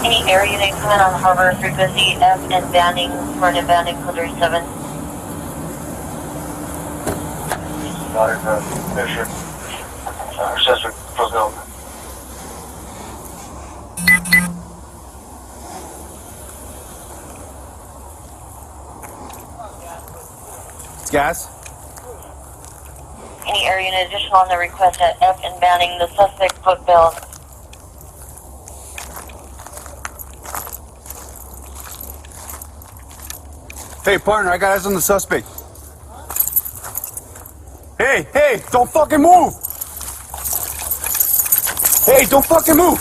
Any area unit coming on harbor frequency F and banning for an abandoned code 7. Fisher. Accessory, close down. It's gas. Any area unit additional on the request at F and banning the suspect footbill. Hey, partner, I got eyes on the suspect. Hey, don't fucking move! Hey, don't fucking move!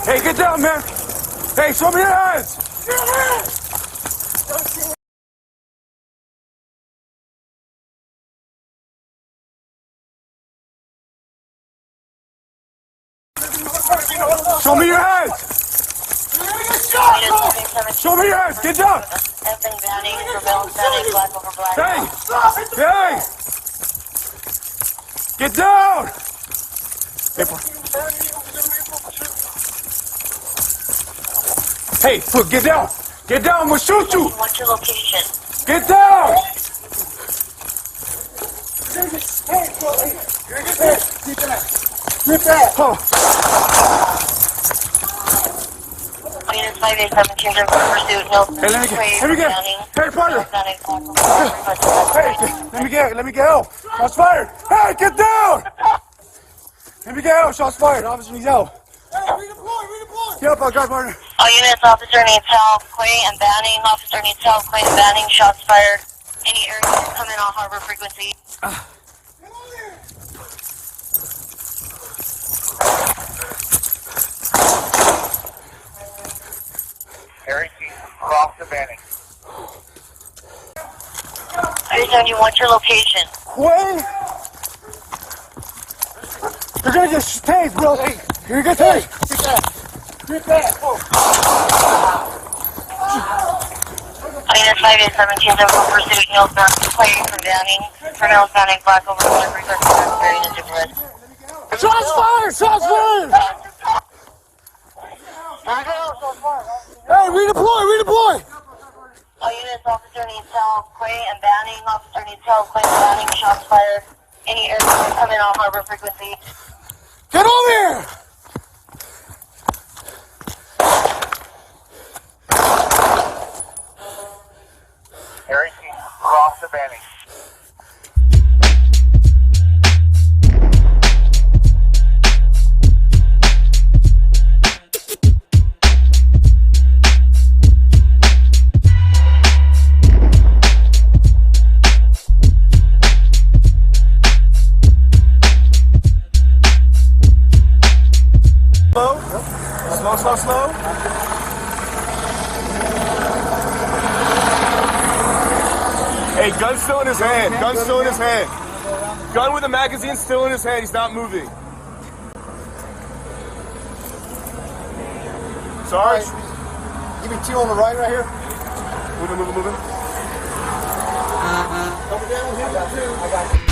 Hey, get down, man! Hey, show me your hands! Show me your hands! Show me your hands! Get down! F and banning for male standing black over black. Hey! Get down! Hey, look, get down! Get down, I'm gonna shoot you! What's your location? Get down! Unit 587 change of pursuit. No. Hey, let me get. Hey, partner. Hey, let me get help. Shots fired. Hey, get down. Let me get help. Shots fired. Officer needs help. Hey, redeploy. Get up, I got partner. All units, officer needs help. Quay and banning. Officer needs help. Quay and banning. Shots fired. Any area coming on harbor frequency. Harry, cross the banning. 37, you want your location? Wait. You're gonna get tased, bro. Hey, you're gonna get tased. Get that. Unit 587 change of pursuit. Northbound. Quay for banning. For male standing black over black. Request very different. Shots fired. Shots fired. Hey, redeploy. All units, officer needs help. Quay and banning. Officer needs help. Quay and banning. Shots fired. Any air coming on harbor frequency. Get over here. Harry, cross the banning. Slow. Hey, gun's still in his hand. Gun with the magazine still in his hand. He's not moving. Sarge? Give me 2 on the right here. Moving. Over down here, 2. I got you.